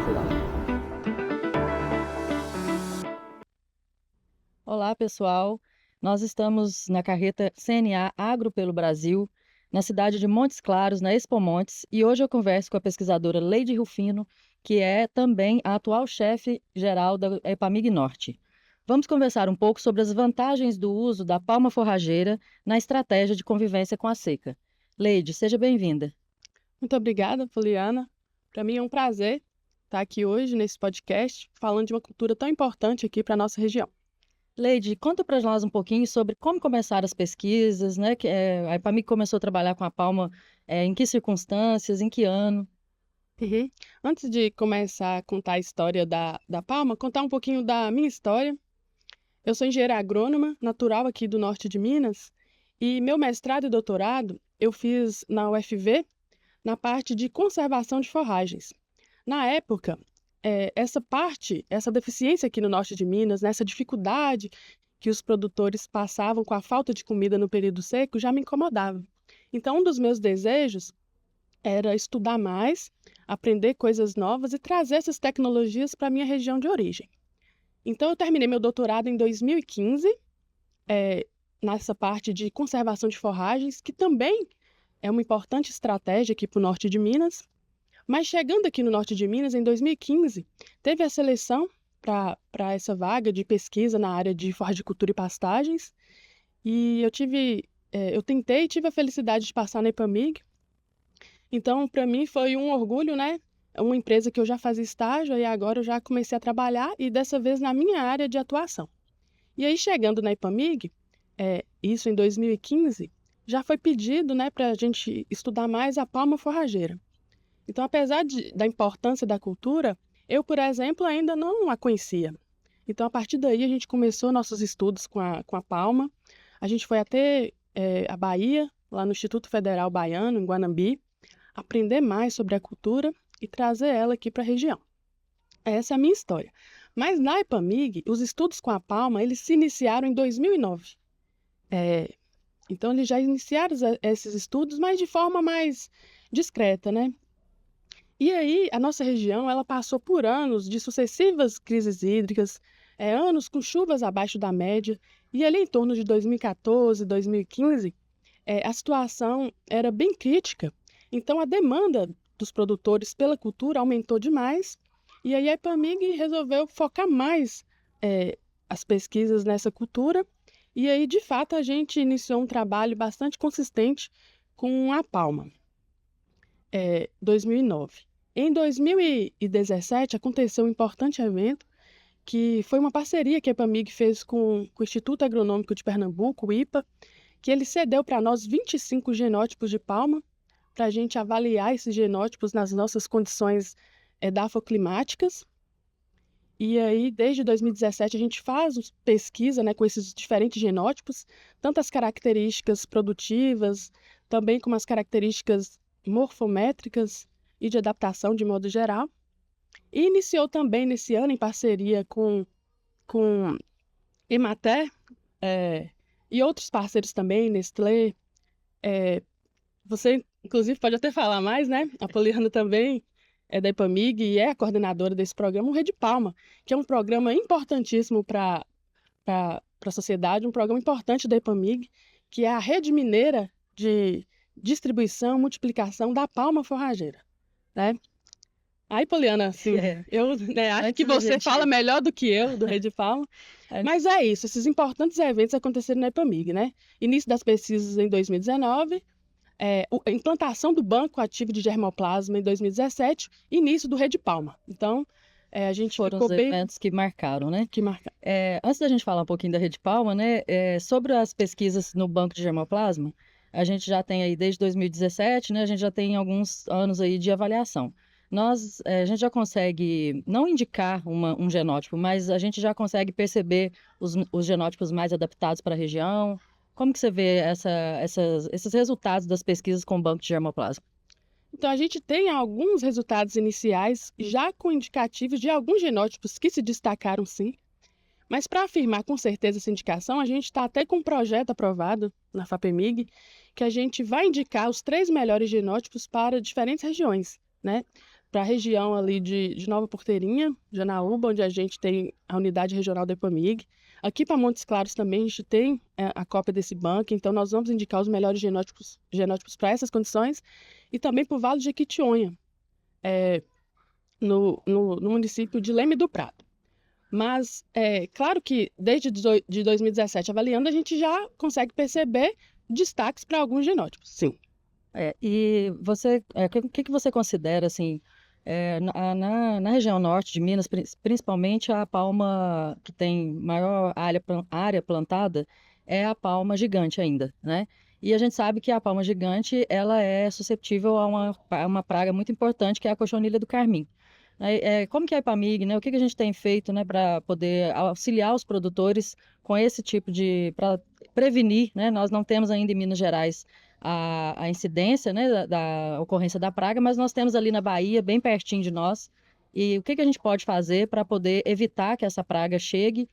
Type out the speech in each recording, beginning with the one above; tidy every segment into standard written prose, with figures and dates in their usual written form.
geral. Olá, pessoal. Nós estamos na carreta CNA Agro pelo Brasil, na cidade de Montes Claros, na Expo Montes, e hoje eu converso com a pesquisadora Leide Rufino, que é também a atual chefe geral da EPAMIG Norte. Vamos conversar um pouco sobre as vantagens do uso da palma forrageira na estratégia de convivência com a seca. Leide, seja bem-vinda. Muito obrigada, Poliana. Para mim é um prazer estar aqui hoje nesse podcast falando de uma cultura tão importante aqui para a nossa região. Leide, conta para nós um pouquinho sobre como começaram as pesquisas, né? A EPAMIG começou a trabalhar com a palma, em que circunstâncias, em que ano? Antes de começar a contar a história da palma, contar um pouquinho da minha história. Eu sou engenheira agrônoma, natural aqui do norte de Minas, e meu mestrado e doutorado eu fiz na UFV, na parte de conservação de forragens. Na época, essa deficiência aqui no norte de Minas, essa dificuldade que os produtores passavam com a falta de comida no período seco, já me incomodava. Então, um dos meus desejos era estudar mais, aprender coisas novas e trazer essas tecnologias para a minha região de origem. Então, eu terminei meu doutorado em 2015, nessa parte de conservação de forragens, que também é uma importante estratégia aqui para o norte de Minas. Mas chegando aqui no norte de Minas, em 2015, teve a seleção para essa vaga de pesquisa na área de forragicultura e pastagens. E eu tentei e tive a felicidade de passar na EPAMIG. Então, para mim foi um orgulho, né? É uma empresa que eu já fazia estágio e agora eu já comecei a trabalhar e dessa vez na minha área de atuação. E aí, chegando na EPAMIG, isso em 2015, já foi pedido, né, para a gente estudar mais a palma forrageira. Então, apesar da importância da cultura, eu, por exemplo, ainda não a conhecia. Então, a partir daí, a gente começou nossos estudos com a palma. A gente foi até a Bahia, lá no Instituto Federal Baiano, em Guanambi, aprender mais sobre a cultura e trazer ela aqui para a região. Essa é a minha história. Mas na EPAMIG, os estudos com a palma, eles se iniciaram em 2009. Então, eles já iniciaram esses estudos, mas de forma mais discreta, né? E aí, a nossa região, ela passou por anos de sucessivas crises hídricas, anos com chuvas abaixo da média, e ali em torno de 2014, 2015, a situação era bem crítica. Então, a demanda dos produtores pela cultura aumentou demais, e aí a EPAMIG resolveu focar mais as pesquisas nessa cultura, e aí, de fato, a gente iniciou um trabalho bastante consistente com a palma, 2009. Em 2017, aconteceu um importante evento, que foi uma parceria que a EPAMIG fez com o Instituto Agronômico de Pernambuco, o IPA, que ele cedeu para nós 25 genótipos de palma, para a gente avaliar esses genótipos nas nossas condições edafoclimáticas. E aí, desde 2017, a gente faz pesquisa, né, com esses diferentes genótipos, tanto as características produtivas, também como as características morfométricas e de adaptação de modo geral. E iniciou também nesse ano, em parceria com Emater e outros parceiros também, Nestlé. Você, inclusive, pode até falar mais, né? A Poliana também é da EPAMIG e é a coordenadora desse programa, o Rede Palma, que é um programa importantíssimo para a sociedade, um programa importante da EPAMIG, que é a rede mineira de distribuição, multiplicação da palma forrageira, né? Aí, Poliana, assim, eu acho que você fala melhor do que eu, do Rede Palma, mas é isso, esses importantes eventos aconteceram na EPAMIG, né? Início das pesquisas em 2019, a implantação do Banco Ativo de Germoplasma em 2017, início do Rede Palma. Então, a gente foram ficou os bem... eventos que marcaram, né? Que marcaram. Antes da gente falar um pouquinho da Rede Palma, né? Sobre as pesquisas no Banco de Germoplasma, a gente já tem aí desde 2017, né? A gente já tem alguns anos aí de avaliação. A gente já consegue não indicar um genótipo, mas a gente já consegue perceber os genótipos mais adaptados para a região. Como que você vê esses resultados das pesquisas com o Banco de Germoplasma? Então, a gente tem alguns resultados iniciais já com indicativos de alguns genótipos que se destacaram, sim. Mas para afirmar com certeza essa indicação, a gente está até com um projeto aprovado na FAPEMIG, que a gente vai indicar os 3 melhores genótipos para diferentes regiões, né? a região ali de Nova Porteirinha, Janaúba, onde a gente tem a unidade regional da EPAMIG. Aqui para Montes Claros também a gente tem a cópia desse banco, então nós vamos indicar os melhores genótipos para essas condições, e também para o Vale de Jequitinhonha, no município de Leme do Prado. Mas é claro que desde de 2017 avaliando, a gente já consegue perceber destaques para alguns genótipos, sim. E você, o que você considera, assim, na região norte de Minas, principalmente a palma que tem maior área plantada é a palma gigante ainda, né? E a gente sabe que a palma gigante, ela é suscetível a uma praga muito importante, que é a cochonilha do carmim. Como que é a EPAMIG, né? O que a gente tem feito, né, para poder auxiliar os produtores com esse tipo para prevenir, né? Nós não temos ainda em Minas Gerais a incidência, né, da ocorrência da praga, mas nós temos ali na Bahia, bem pertinho de nós. E o que a gente pode fazer para poder evitar que essa praga chegue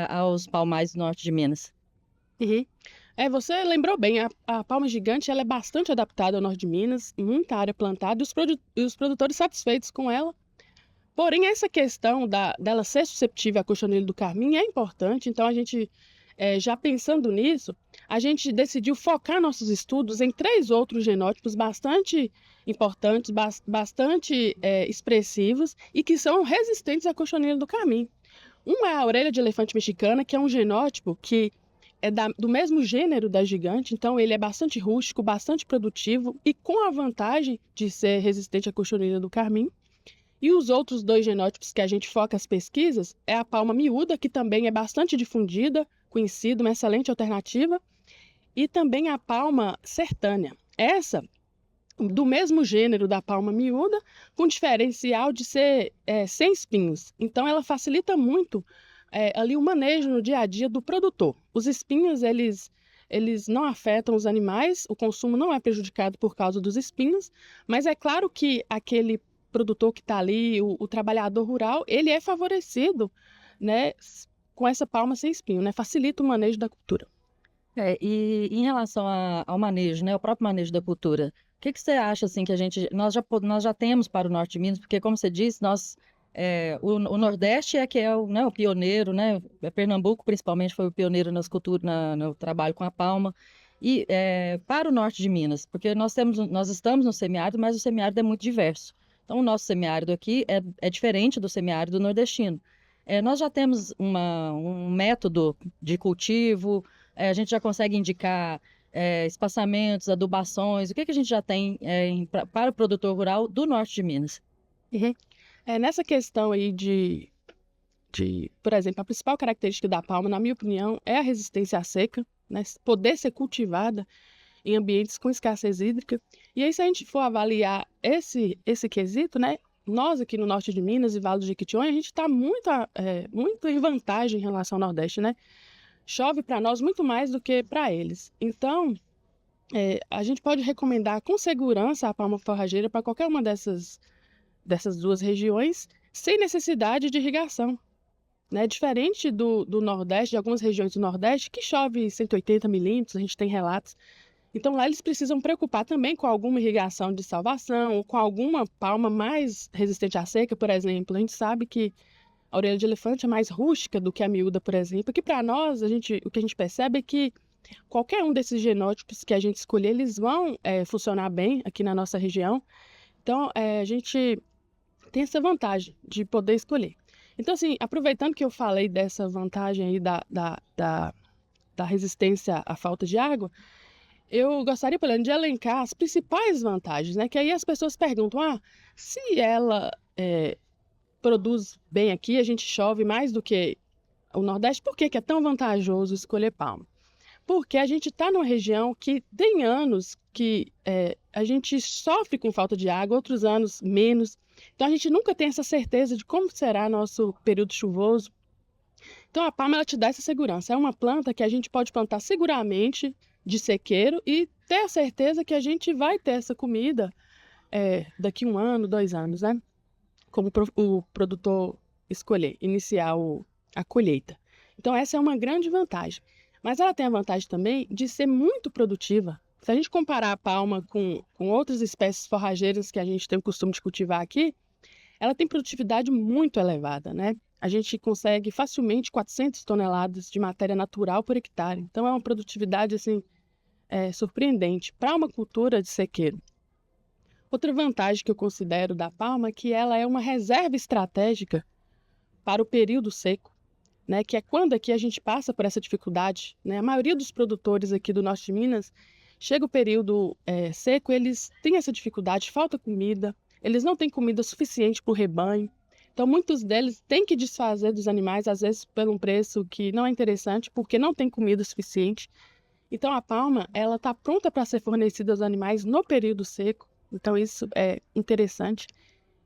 aos palmares do norte de Minas? Uhum. Você lembrou bem, a palma gigante ela é bastante adaptada ao norte de Minas, muita área plantada e os produtores satisfeitos com ela. Porém, essa questão dela ser susceptível à cochonilha do carmim é importante, então a gente, já pensando nisso, a gente decidiu focar nossos estudos em 3 outros genótipos bastante importantes, bastante expressivos e que são resistentes à cochonilha do carmim. Uma é a orelha de elefante mexicana, que é um genótipo que é do mesmo gênero da gigante, então ele é bastante rústico, bastante produtivo e com a vantagem de ser resistente à cochonilha do carmim. E os outros 2 genótipos que a gente foca as pesquisas é a palma miúda, que também é bastante difundida, conhecida, uma excelente alternativa, e também a palma sertânea. Essa, do mesmo gênero da palma miúda, com diferencial de ser sem espinhos. Então, ela facilita muito ali o manejo no dia a dia do produtor. Os espinhos, eles não afetam os animais, o consumo não é prejudicado por causa dos espinhos, mas é claro que aquele produtor que está ali, o trabalhador rural, ele é favorecido, né, com essa palma sem espinho, né, facilita o manejo da cultura. E em relação ao manejo, né, o próprio manejo da cultura, o que você acha, assim, que nós já temos para o norte de Minas, porque como você disse, o Nordeste que é né, o pioneiro, né, Pernambuco principalmente foi o pioneiro no trabalho com a palma, e para o norte de Minas, porque nós estamos no semiárido, mas o semiárido é muito diverso. Então, o nosso semiárido aqui é diferente do semiárido nordestino. Nós já temos um método de cultivo, a gente já consegue indicar espaçamentos, adubações, o que a gente já tem para o produtor rural do norte de Minas? Uhum. Nessa questão aí por exemplo, a principal característica da palma, na minha opinião, é a resistência à seca, né? Poder ser cultivada em ambientes com escassez hídrica. E aí, se a gente for avaliar esse quesito, né? Nós aqui no norte de Minas e Vale do Jequitinhonha, a gente está muito em vantagem em relação ao Nordeste, né? Chove para nós muito mais do que para eles. Então, a gente pode recomendar com segurança a palma forrageira para qualquer uma dessas 2 regiões, sem necessidade de irrigação, né? Diferente do Nordeste, de algumas regiões do Nordeste, que chove 180 milímetros, a gente tem relatos. Então, lá eles precisam preocupar também com alguma irrigação de salvação, ou com alguma palma mais resistente à seca, por exemplo. A gente sabe que a orelha de elefante é mais rústica do que a miúda, por exemplo, que para nós, o que a gente percebe é que qualquer um desses genótipos que a gente escolher, eles vão funcionar bem aqui na nossa região. Então, a gente tem essa vantagem de poder escolher. Então, assim, aproveitando que eu falei dessa vantagem aí da resistência à falta de água, eu gostaria, por exemplo, de elencar as principais vantagens, né? Que aí as pessoas perguntam, se ela produz bem aqui, a gente chove mais do que o Nordeste, por que é tão vantajoso escolher palma? Porque a gente está numa região que tem anos que a gente sofre com falta de água, outros anos menos. Então, a gente nunca tem essa certeza de como será nosso período chuvoso. Então, a palma ela te dá essa segurança. É uma planta que a gente pode plantar seguramente de sequeiro e ter a certeza que a gente vai ter essa comida daqui 1 ano, 2 anos, né? Como o produtor escolher, iniciar a colheita. Então, essa é uma grande vantagem. Mas ela tem a vantagem também de ser muito produtiva, Se a gente comparar a palma com outras espécies forrageiras que a gente tem o costume de cultivar aqui, ela tem produtividade muito elevada, né? A gente consegue facilmente 400 toneladas de matéria natural por hectare. Então, é uma produtividade, assim, surpreendente para uma cultura de sequeiro. Outra vantagem que eu considero da palma é que ela é uma reserva estratégica para o período seco, né? Que é quando aqui a gente passa por essa dificuldade, né? A maioria dos produtores aqui do norte de Minas, chega o período seco, eles têm essa dificuldade, falta comida, eles não têm comida suficiente para o rebanho. Então, muitos deles têm que desfazer dos animais, às vezes por um preço que não é interessante, porque não tem comida suficiente. Então, a palma, ela está pronta para ser fornecida aos animais no período seco. Então, isso é interessante.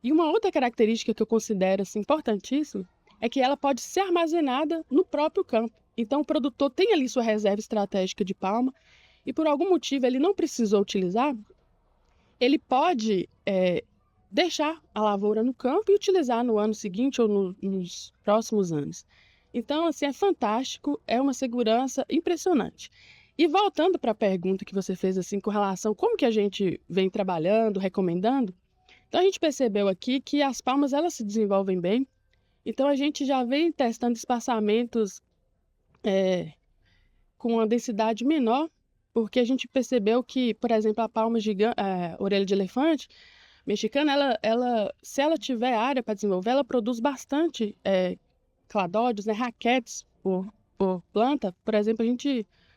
E uma outra característica que eu considero assim, importantíssima é que ela pode ser armazenada no próprio campo. Então, o produtor tem ali sua reserva estratégica de palma e, por algum motivo, ele não precisou utilizar, ele pode deixar a lavoura no campo e utilizar no ano seguinte ou nos próximos anos. Então, assim, é fantástico, é uma segurança impressionante. E voltando para a pergunta que você fez assim com relação a como que a gente vem trabalhando, recomendando, então a gente percebeu aqui que as palmas elas se desenvolvem bem. Então a gente já vem testando espaçamentos com uma densidade menor, porque a gente percebeu que, por exemplo, a palma gigante, orelha de elefante mexicana, se ela tiver área para desenvolver, ela produz bastante cladódios, né, raquetes por planta. Por exemplo,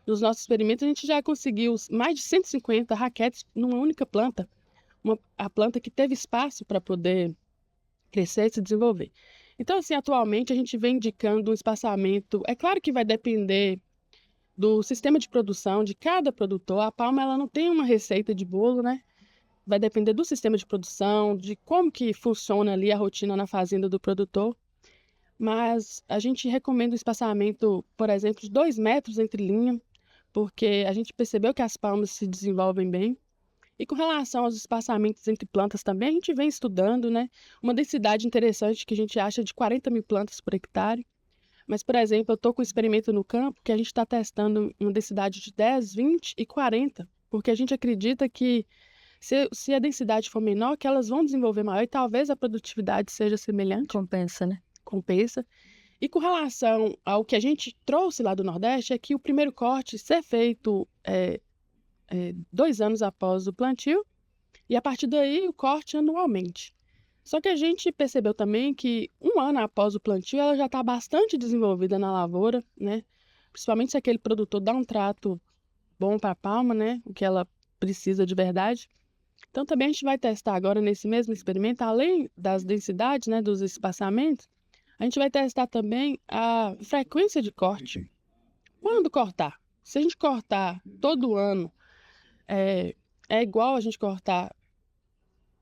nos nossos experimentos, a gente já conseguiu mais de 150 raquetes numa única planta. A planta que teve espaço para poder crescer e se desenvolver. Então, assim, atualmente a gente vem indicando um espaçamento. É claro que vai depender do sistema de produção de cada produtor. A palma ela não tem uma receita de bolo, né? Vai depender do sistema de produção, de como que funciona ali a rotina na fazenda do produtor. Mas a gente recomenda um espaçamento, por exemplo, de 2 metros entre linha, porque a gente percebeu que as palmas se desenvolvem bem. E com relação aos espaçamentos entre plantas também, a gente vem estudando, né? Uma densidade interessante que a gente acha de 40 mil plantas por hectare. Mas, por exemplo, eu estou com um experimento no campo que a gente está testando uma densidade de 10, 20 e 40, porque a gente acredita que se a densidade for menor, que elas vão desenvolver maior e talvez a produtividade seja semelhante. Compensa, né? Compensa. E com relação ao que a gente trouxe lá do Nordeste, é que o primeiro corte ser feito 2 anos após o plantio, e a partir daí o corte anualmente. Só que a gente percebeu também que 1 ano após o plantio ela já está bastante desenvolvida na lavoura, né? Principalmente se aquele produtor dá um trato bom para a palma, né? O que ela precisa de verdade. Então também a gente vai testar agora nesse mesmo experimento, além das densidades, né, dos espaçamentos, a gente vai testar também a frequência de corte. Quando cortar? Se a gente cortar todo ano, é igual a gente cortar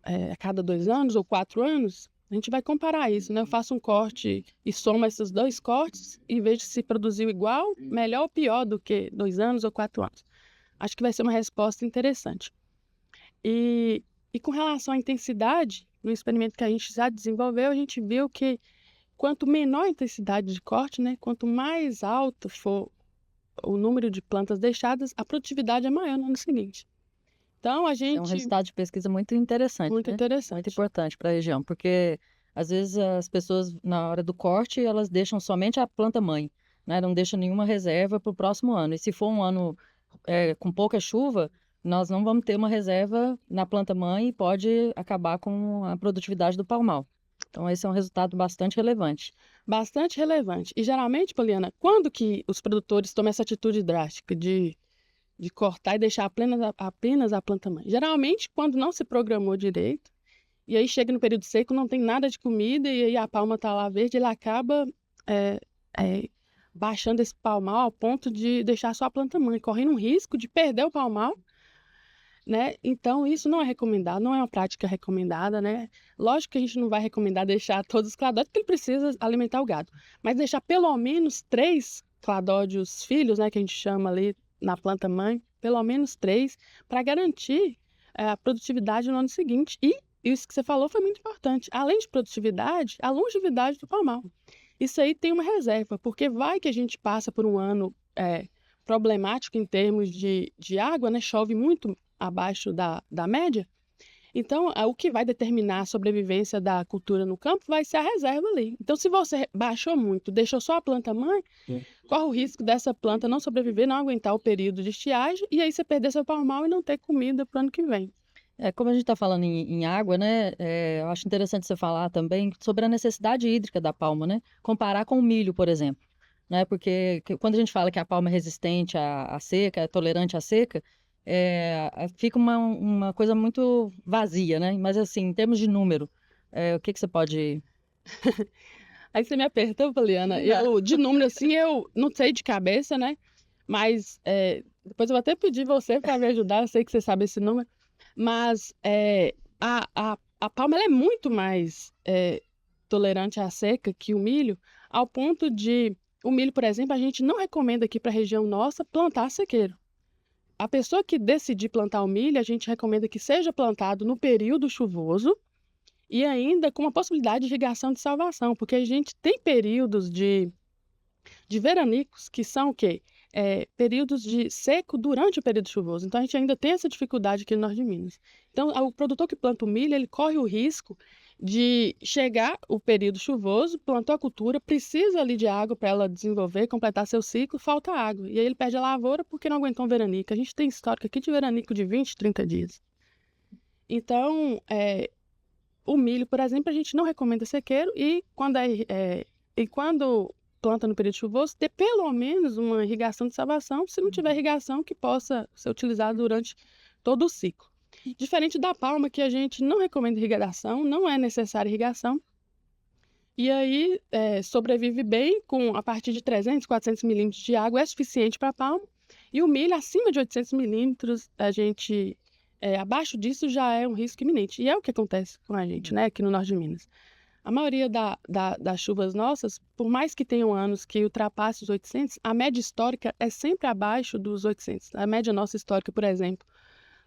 a cada 2 anos ou 4 anos, a gente vai comparar isso, né? Eu faço um corte e somo esses 2 cortes e vejo se produziu igual, melhor ou pior do que 2 anos ou 4 anos. Acho que vai ser uma resposta interessante. E com relação à intensidade, no experimento que a gente já desenvolveu, a gente viu que quanto menor a intensidade de corte, né? Quanto mais alto for o número de plantas deixadas, a produtividade é maior no ano seguinte. Então, a gente... É um resultado de pesquisa muito interessante, Muito né? interessante. Muito importante para a região, porque às vezes as pessoas, na hora do corte, elas deixam somente a planta-mãe, né? Não deixam nenhuma reserva para o próximo ano. E se for um ano com pouca chuva, nós não vamos ter uma reserva na planta-mãe e pode acabar com a produtividade do palmal. Então, esse é um resultado bastante relevante. Bastante relevante. E geralmente, Poliana, quando que os produtores tomam essa atitude drástica de cortar e deixar apenas a planta-mãe? Geralmente, quando não se programou direito, e aí chega no período seco, não tem nada de comida, e aí a palma está lá verde, ele acaba baixando esse palmal ao ponto de deixar só a planta-mãe, correndo um risco de perder o palmal, né? Então, isso não é recomendado, não é uma prática recomendada, né? Lógico que a gente não vai recomendar deixar todos os cladódios, porque ele precisa alimentar o gado, mas deixar pelo menos 3 cladódios filhos, né, que a gente chama ali na planta-mãe, pelo menos 3, para garantir a produtividade no ano seguinte. E isso que você falou foi muito importante. Além de produtividade, a longevidade do palmal. Isso aí tem uma reserva, porque vai que a gente passa por um ano problemático em termos de água, né? Chove muito abaixo da média. Então, o que vai determinar a sobrevivência da cultura no campo vai ser a reserva ali. Então, se você baixou muito, deixou só a planta mãe, corre o risco dessa planta não sobreviver, não aguentar o período de estiagem, e aí você perder seu palmal e não ter comida para o ano que vem. Como a gente está falando em água, né? Eu acho interessante você falar também sobre a necessidade hídrica da palma, né? Comparar com o milho, por exemplo, né? Porque quando a gente fala que a palma é resistente à seca, é tolerante à seca, fica uma coisa muito vazia, né? Mas assim, em termos de número, o que você pode... Aí você me apertou, Poliana. Eu, de número assim, eu não sei de cabeça, né? Mas depois eu vou até pedir você para me ajudar, eu sei que você sabe esse número. Mas a palma ela é muito mais tolerante à seca que o milho, ao ponto de o milho, por exemplo, a gente não recomenda aqui para a região nossa plantar sequeiro. A pessoa que decidir plantar o milho, a gente recomenda que seja plantado no período chuvoso e ainda com a possibilidade de irrigação de salvação, porque a gente tem períodos de veranicos que são o quê? Períodos de seco durante o período chuvoso. Então, a gente ainda tem essa dificuldade aqui no norte de Minas. Então, o produtor que planta o milho, ele corre o risco de chegar o período chuvoso, plantou a cultura, precisa ali de água para ela desenvolver, completar seu ciclo, falta água. E aí ele perde a lavoura porque não aguentou um veranico. A gente tem histórico aqui de veranico de 20, 30 dias. Então, o milho, por exemplo, a gente não recomenda sequeiro e quando planta no período chuvoso, ter pelo menos uma irrigação de salvação, se não tiver irrigação, que possa ser utilizada durante todo o ciclo. Diferente da palma, que a gente não recomenda irrigação, não é necessária irrigação, e aí sobrevive bem a partir de 300, 400 milímetros de água, é suficiente para a palma, e o milho acima de 800 milímetros, abaixo disso já é um risco iminente, e é o que acontece com a gente, né, aqui no norte de Minas. A maioria das chuvas nossas, por mais que tenham anos que ultrapasse os 800, a média histórica é sempre abaixo dos 800. A média nossa histórica, por exemplo,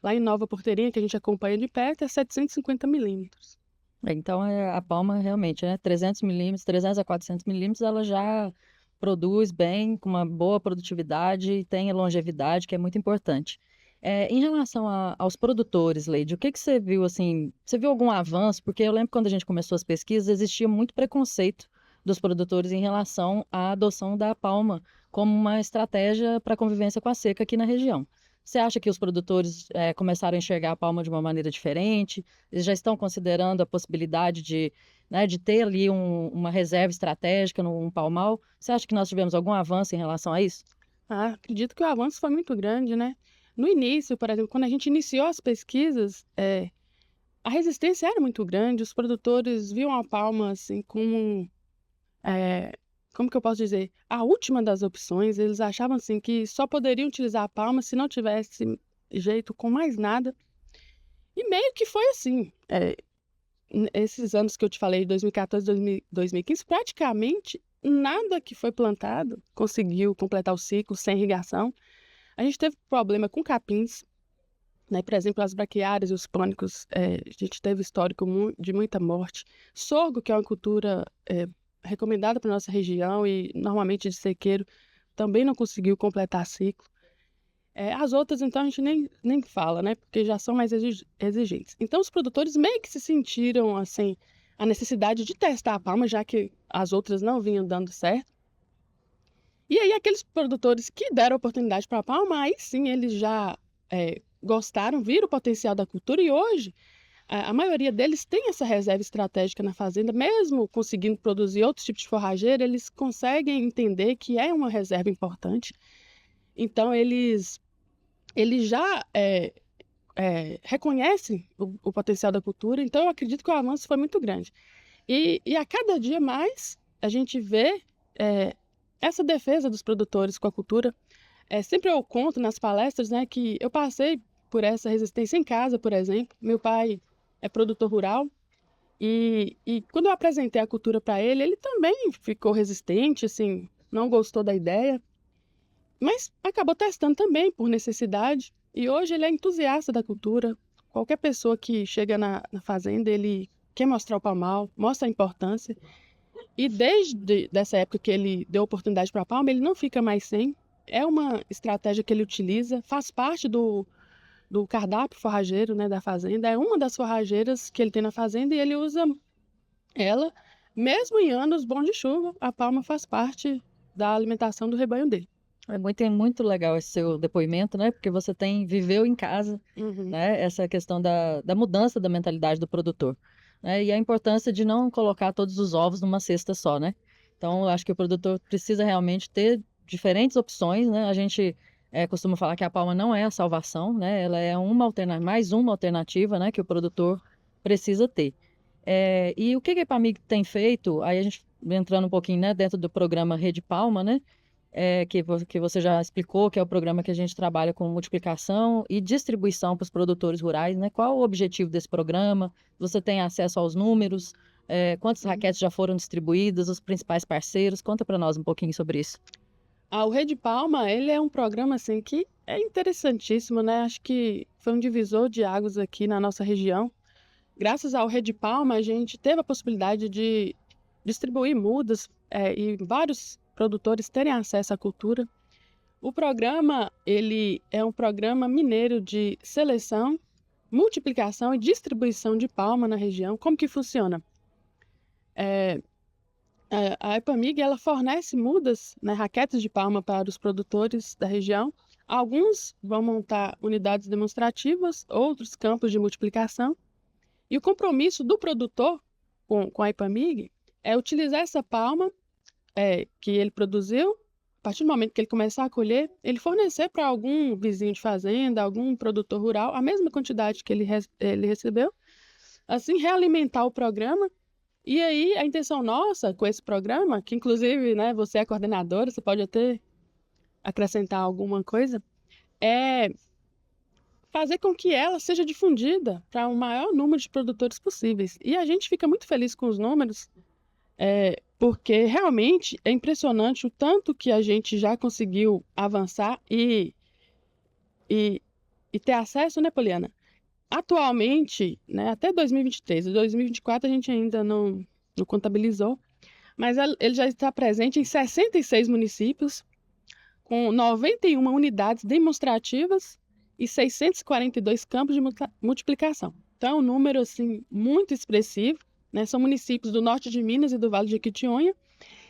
lá em Nova Porteirinha, que a gente acompanha de perto, é 750 milímetros. Então, a palma realmente, né? 300 milímetros, 300 a 400 milímetros, ela já produz bem, com uma boa produtividade e tem a longevidade, que é muito importante. Em relação aos produtores, Leide, o que você viu, assim, você viu algum avanço? Porque eu lembro que quando a gente começou as pesquisas, existia muito preconceito dos produtores em relação à adoção da palma como uma estratégia para a convivência com a seca aqui na região. Você acha que os produtores começaram a enxergar a palma de uma maneira diferente? Eles já estão considerando a possibilidade de ter ali uma reserva estratégica num palmal? Você acha que nós tivemos algum avanço em relação a isso? Acredito que o avanço foi muito grande, né? No início, por exemplo, quando a gente iniciou as pesquisas, a resistência era muito grande, os produtores viam a palma assim como que eu posso dizer? A última das opções, eles achavam assim que só poderiam utilizar a palma se não tivesse jeito com mais nada. E meio que foi assim. Esses anos que eu te falei, 2014, 2015, praticamente nada que foi plantado conseguiu completar o ciclo sem irrigação. A gente teve problema com capins, né? Por exemplo, as braquiárias e os pânicos, a gente teve histórico de muita morte. Sorgo, que é uma cultura recomendada para nossa região e normalmente de sequeiro, também não conseguiu completar ciclo. As outras, então, a gente nem fala, né? Porque já são mais exigentes. Então, os produtores meio que se sentiram, assim, a necessidade de testar a palma, já que as outras não vinham dando certo. E aí, aqueles produtores que deram oportunidade para a palma, aí sim, eles já gostaram, viram o potencial da cultura e hoje a maioria deles tem essa reserva estratégica na fazenda, mesmo conseguindo produzir outros tipos de forrageira, eles conseguem entender que é uma reserva importante. Então, eles já reconhecem o potencial da cultura, então eu acredito que o avanço foi muito grande. E a cada dia mais a gente vê essa defesa dos produtores com a cultura. Sempre eu conto nas palestras, né, que eu passei por essa resistência em casa, por exemplo. Meu pai é produtor rural e quando eu apresentei a cultura para ele, ele também ficou resistente, assim, não gostou da ideia, mas acabou testando também por necessidade. E hoje ele é entusiasta da cultura. Qualquer pessoa que chega na fazenda, ele quer mostrar o palmal, mostra a importância. E desde essa época que ele deu oportunidade para a palma, ele não fica mais sem. é uma estratégia que ele utiliza, faz parte do cardápio forrageiro, né, da fazenda, é uma das forrageiras que ele tem na fazenda e ele usa ela, mesmo em anos bons de chuva, a palma faz parte da alimentação do rebanho dele. É muito legal esse seu depoimento, né? Porque você viveu em casa, Uhum. né? Essa questão da mudança da mentalidade do produtor, né? E a importância de não colocar todos os ovos numa cesta só, né? Então, eu acho que o produtor precisa realmente ter diferentes opções, né? A gente costuma falar que a palma não é a salvação, né? Ela é mais uma alternativa, né? Que o produtor precisa ter. E o que a EPAMIG tem feito? Aí a gente entrando um pouquinho, né? Dentro do programa Rede Palma, né? Que você já explicou, que é o programa que a gente trabalha com multiplicação e distribuição para os produtores rurais, né? Qual o objetivo desse programa? Você tem acesso aos números? Quantas raquetes já foram distribuídas? Os principais parceiros? Conta para nós um pouquinho sobre isso. O Rede Palma, ele é um programa assim que é interessantíssimo, né? Acho que foi um divisor de águas aqui na nossa região. Graças ao Rede Palma, a gente teve a possibilidade de distribuir mudas e vários produtores terem acesso à cultura. O programa, ele é um programa mineiro de seleção, multiplicação e distribuição de palma na região. Como que funciona? A EPAMIG, ela fornece mudas, né, raquetes de palma para os produtores da região. Alguns vão montar unidades demonstrativas, outros campos de multiplicação. E o compromisso do produtor com a EPAMIG é utilizar essa palma que ele produziu, a partir do momento que ele começar a colher, ele fornecer para algum vizinho de fazenda, algum produtor rural, a mesma quantidade que ele recebeu, assim realimentar o programa. E aí a intenção nossa com esse programa, que inclusive, né, você é coordenadora, você pode até acrescentar alguma coisa, é fazer com que ela seja difundida para o maior número de produtores possíveis. E a gente fica muito feliz com os números, porque realmente é impressionante o tanto que a gente já conseguiu avançar e ter acesso, né, Poliana? Atualmente, né, até 2023 e 2024 a gente ainda não contabilizou, mas ele já está presente em 66 municípios, com 91 unidades demonstrativas e 642 campos de multiplicação. Então, é um número assim, muito expressivo, né? São municípios do norte de Minas e do Vale de Jequitinhonha,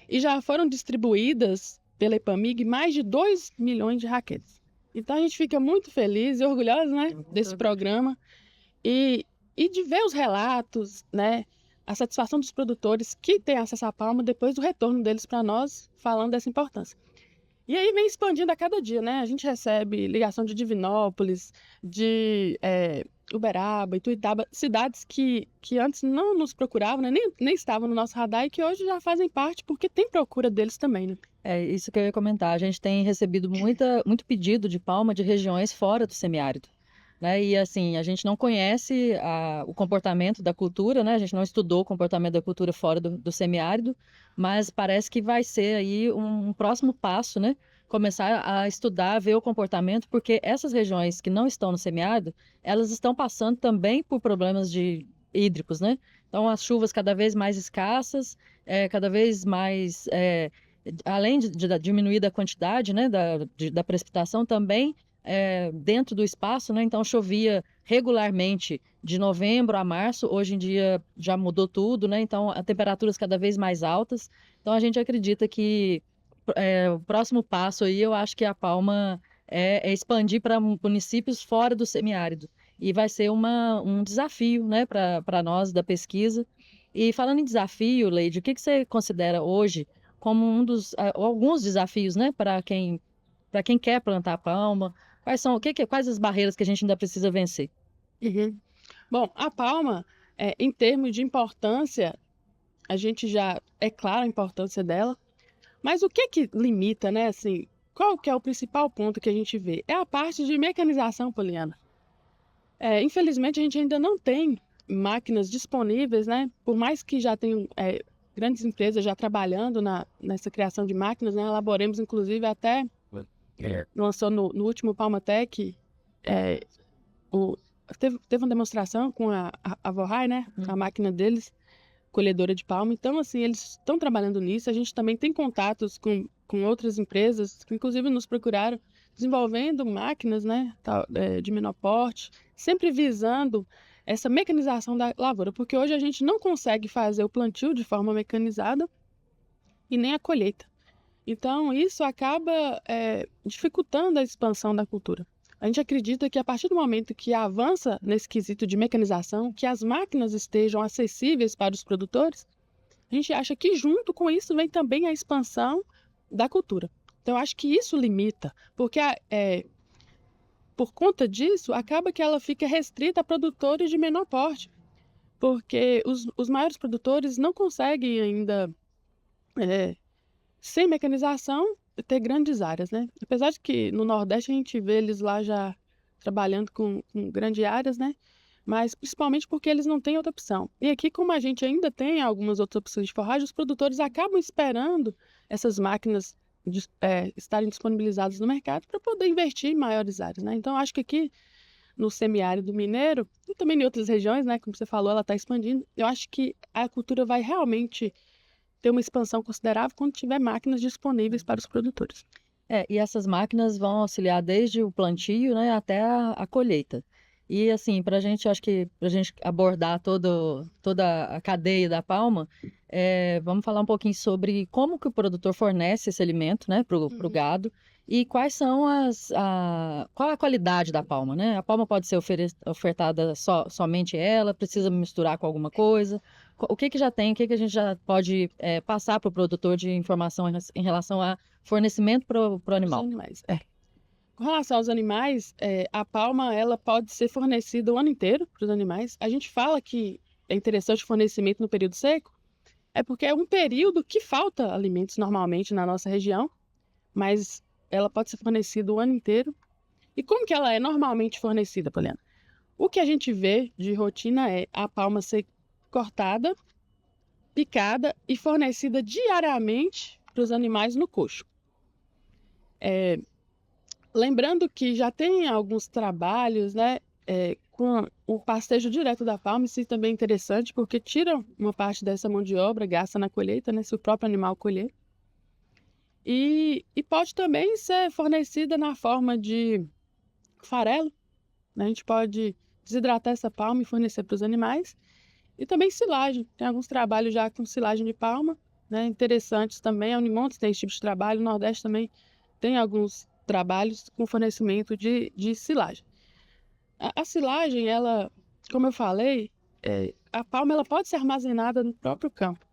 e já foram distribuídas pela EPAMIG mais de 2 milhões de raquetes. Então, a gente fica muito feliz e orgulhoso, né, desse programa e de ver os relatos, né, a satisfação dos produtores que têm acesso à palma depois do retorno deles para nós, falando dessa importância. E aí vem expandindo a cada dia, né? A gente recebe ligação de Divinópolis, de Uberaba, Ituiutaba, cidades que antes não nos procuravam, né? Nem estavam no nosso radar e que hoje já fazem parte porque tem procura deles também, né? É isso que eu ia comentar. A gente tem recebido muito pedido de palma de regiões fora do semiárido, né? E assim, a gente não conhece o comportamento da cultura, né? A gente não estudou o comportamento da cultura fora do semiárido, mas parece que vai ser aí um próximo passo, né? Começar a estudar, ver o comportamento, porque essas regiões que não estão no semiárido, elas estão passando também por problemas hídricos, né? Então, as chuvas cada vez mais escassas, cada vez mais, além de diminuir a quantidade, né, da precipitação, também dentro do espaço, né? Então chovia regularmente de novembro a março. Hoje em dia já mudou tudo, né? Então a temperaturas cada vez mais altas. Então a gente acredita que o próximo passo aí, eu acho que a Palma é expandir para municípios fora do semiárido. E vai ser um desafio, né, para nós da pesquisa. E falando em desafio, Leide, o que você considera hoje como alguns desafios, né, para quem quer plantar palma? Quais as barreiras que a gente ainda precisa vencer? Uhum. Bom, a palma, em termos de importância, a gente já é claro a importância dela, mas o que limita, né, assim, qual que é o principal ponto que a gente vê? É a parte de mecanização, Poliana. Infelizmente, a gente ainda não tem máquinas disponíveis, né, por mais que já tenham grandes empresas já trabalhando nessa criação de máquinas, né, a Laboremos, inclusive, até lançou no último Palmatec, teve uma demonstração com a Vorrai, né, a máquina deles, colhedora de palma. Então, assim, eles estão trabalhando nisso. A gente também tem contatos com com outras empresas, que inclusive nos procuraram, desenvolvendo máquinas, né, de menor porte, sempre visando essa mecanização da lavoura, porque hoje a gente não consegue fazer o plantio de forma mecanizada e nem a colheita. Então, isso acaba dificultando a expansão da cultura. A gente acredita que a partir do momento que avança nesse quesito de mecanização, que as máquinas estejam acessíveis para os produtores, a gente acha que junto com isso vem também a expansão da cultura. Então, eu acho que isso limita, porque por conta disso, acaba que ela fica restrita a produtores de menor porte, porque os maiores produtores não conseguem ainda, sem mecanização, ter grandes áreas, né? Apesar de que no Nordeste a gente vê eles lá já trabalhando com grandes áreas, né? Mas principalmente porque eles não têm outra opção. E aqui, como a gente ainda tem algumas outras opções de forragem, os produtores acabam esperando essas máquinas estarem disponibilizadas no mercado para poder investir em maiores áreas, né? Então, acho que aqui no semiárido mineiro e também em outras regiões, né? Como você falou, ela está expandindo. Eu acho que a cultura vai realmente ter uma expansão considerável quando tiver máquinas disponíveis para os produtores. E essas máquinas vão auxiliar desde o plantio, né, até a colheita. E assim, para a gente, acho que para a gente abordar toda a cadeia da palma, vamos falar um pouquinho sobre como que o produtor fornece esse alimento, né, para o gado e quais são qual a qualidade da palma, né? A palma pode ser ofertada somente ela, precisa misturar com alguma coisa. O que já tem, o que a gente já pode passar para o produtor de informação em relação a fornecimento para o animal? Os animais. Com relação aos animais, a palma ela pode ser fornecida o ano inteiro para os animais. A gente fala que é interessante o fornecimento no período seco, porque é um período que falta alimentos normalmente na nossa região, mas ela pode ser fornecida o ano inteiro. E como que ela é normalmente fornecida, Poliana? O que a gente vê de rotina é a palma ser cortada, picada e fornecida diariamente para os animais no coxo. Lembrando que já tem alguns trabalhos, né, com o pastejo direto da palma, isso também é interessante, porque tira uma parte dessa mão de obra gasta na colheita, né, se o próprio animal colher. E pode também ser fornecida na forma de farelo, né? A gente pode desidratar essa palma e fornecer para os animais. E também silagem, tem alguns trabalhos já com silagem de palma, né, interessantes também. A Unimontes tem esse tipo de trabalho, o Nordeste também tem alguns trabalhos com fornecimento de silagem. A silagem, ela, como eu falei, a palma ela pode ser armazenada no próprio campo.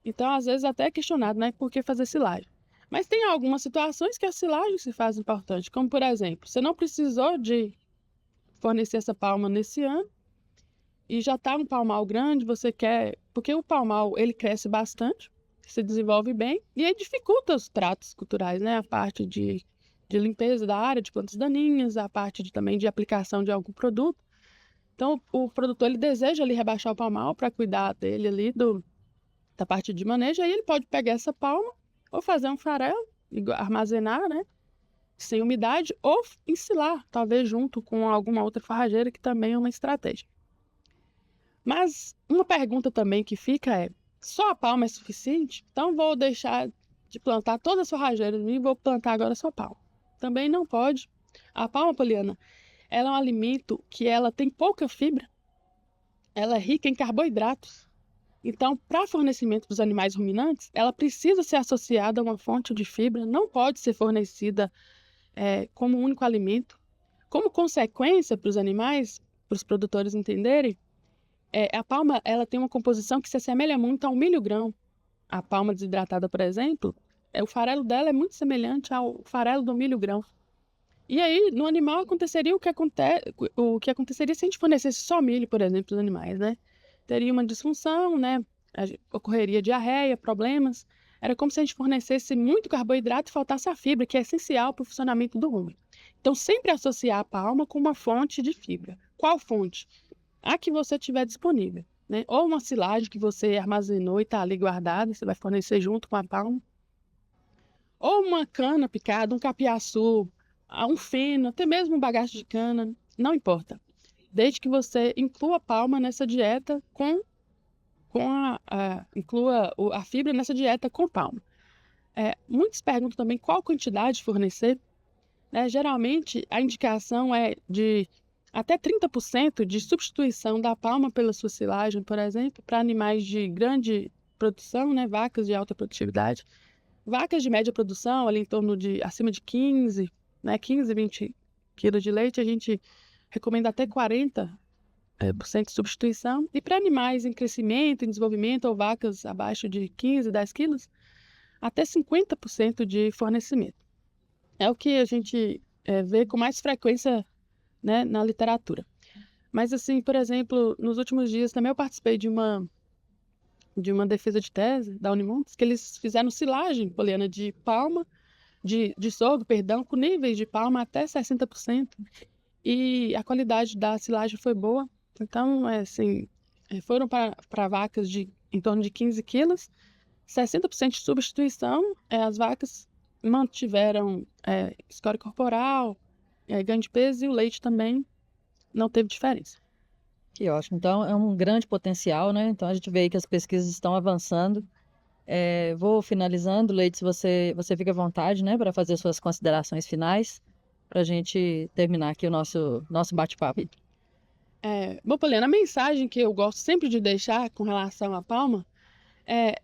Então, às vezes, até é questionado, né, por que fazer silagem. Mas tem algumas situações que a silagem se faz importante, como, por exemplo, você não precisou de fornecer essa palma nesse ano e já está um palmal grande, você quer... Porque o palmal, ele cresce bastante, se desenvolve bem e aí dificulta os tratos culturais, né, a parte de limpeza da área, de plantas daninhas, a parte também de aplicação de algum produto. Então, o produtor ele deseja ali rebaixar o palmal para cuidar dele ali da parte de manejo, aí ele pode pegar essa palma ou fazer um farelo, armazenar, né, sem umidade, ou ensilar, talvez junto com alguma outra forrageira, que também é uma estratégia. Mas uma pergunta também que fica é, só a palma é suficiente? Então vou deixar de plantar todas as forrageiras e vou plantar agora só palma. Também não pode. A palma, Poliana, ela é um alimento que ela tem pouca fibra, ela é rica em carboidratos. Então, para fornecimento dos animais ruminantes, ela precisa ser associada a uma fonte de fibra, não pode ser fornecida como único alimento. Como consequência para os animais, para os produtores entenderem, a palma ela tem uma composição que se assemelha muito ao milho-grão. A palma desidratada, por exemplo, o farelo dela é muito semelhante ao farelo do milho-grão. E aí, no animal, aconteceria o que aconteceria se a gente fornecesse só milho, por exemplo, para os animais, né? Teria uma disfunção, né? Ocorreria diarreia, problemas. Era como se a gente fornecesse muito carboidrato e faltasse a fibra, que é essencial para o funcionamento do rumen. Então, sempre associar a palma com uma fonte de fibra. Qual fonte? A que você tiver disponível, né? Ou uma silagem que você armazenou e está ali guardada, você vai fornecer junto com a palma. Ou uma cana picada, um capiaçu, um feno, até mesmo um bagaço de cana, não importa. Desde que você inclua a palma nessa dieta inclua a fibra nessa dieta com palma. Muitos perguntam também qual quantidade fornecer, né? Geralmente, a indicação é de até 30% de substituição da palma pela sua silagem, por exemplo, para animais de grande produção, né? Vacas de alta produtividade. Vacas de média produção, ali em torno de acima de 15, né? 15, 20 quilos de leite, a gente recomenda até 40% de substituição. E para animais em crescimento, em desenvolvimento, ou vacas abaixo de 15, 10 quilos, até 50% de fornecimento. É o que a gente vê com mais frequência, né, na literatura. Mas, assim, por exemplo, nos últimos dias também eu participei de uma defesa de tese da Unimontes, que eles fizeram silagem, Poliana, de palma, de sorgo, perdão, com níveis de palma até 60%, e a qualidade da silagem foi boa. Então, foram para vacas de em torno de 15 quilos, 60% de substituição, as vacas mantiveram score corporal, ganho de peso, e o leite também não teve diferença. Que ótimo. Então, é um grande potencial, né? Então, a gente vê aí que as pesquisas estão avançando. Vou finalizando, Leite, se você fica à vontade, né, para fazer suas considerações finais, para a gente terminar aqui o nosso bate-papo. Bom, Poliana, a mensagem que eu gosto sempre de deixar com relação à palma é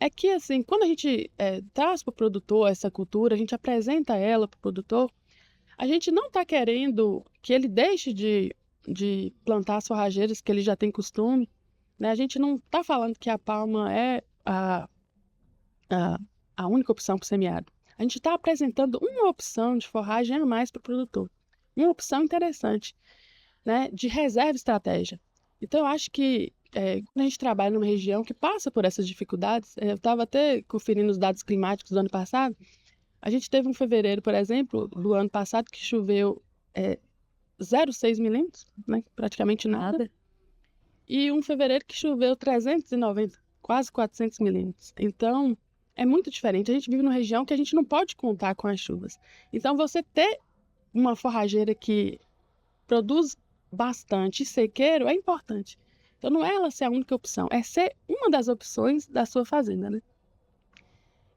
que, assim, quando a gente traz para o produtor essa cultura, a gente apresenta ela para o produtor, a gente não está querendo que ele deixe de plantar as forrageiras que ele já tem costume, né? A gente não está falando que a palma é a única opção para o semiárido. A gente está apresentando uma opção de forragem a mais para o produtor. Uma opção interessante, né, de reserva e estratégia. Então, eu acho que quando a gente trabalha numa região que passa por essas dificuldades, eu estava até conferindo os dados climáticos do ano passado, a gente teve um fevereiro, por exemplo, do ano passado, que choveu 0,6 milímetros, né, praticamente nada, e um fevereiro que choveu 390, quase 400 milímetros. Então, é muito diferente. A gente vive numa região que a gente não pode contar com as chuvas. Então, você ter uma forrageira que produz bastante sequeiro é importante. Então, não é ela ser a única opção, é ser uma das opções da sua fazenda, né?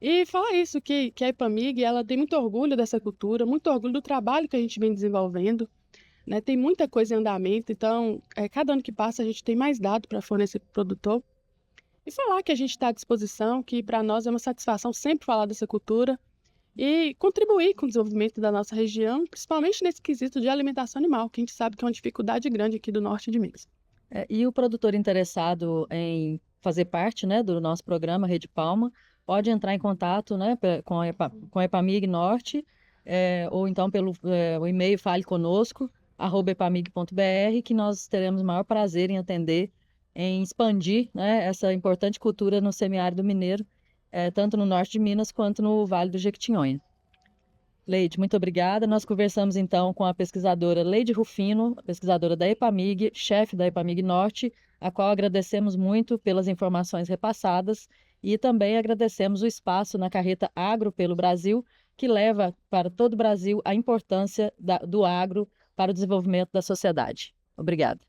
E falar isso, que a Epamig, ela tem muito orgulho dessa cultura, muito orgulho do trabalho que a gente vem desenvolvendo, né? Tem muita coisa em andamento, então, cada ano que passa a gente tem mais dado para fornecer para o produtor. E falar que a gente está à disposição, que para nós é uma satisfação sempre falar dessa cultura e contribuir com o desenvolvimento da nossa região, principalmente nesse quesito de alimentação animal, que a gente sabe que é uma dificuldade grande aqui do norte de Minas. E o produtor interessado em fazer parte, né, do nosso programa Rede Palma, pode entrar em contato, né, com a Epamig Norte, ou então pelo o e-mail faleconosco@epamig.br, que nós teremos o maior prazer em atender, em expandir, né, essa importante cultura no semiárido mineiro, tanto no norte de Minas quanto no Vale do Jequitinhonha. Leide, muito obrigada. Nós conversamos então com a pesquisadora Leide Rufino, pesquisadora da Epamig, chefe da Epamig Norte, a qual agradecemos muito pelas informações repassadas e também agradecemos o espaço na carreta Agro pelo Brasil, que leva para todo o Brasil a importância do agro para o desenvolvimento da sociedade. Obrigada.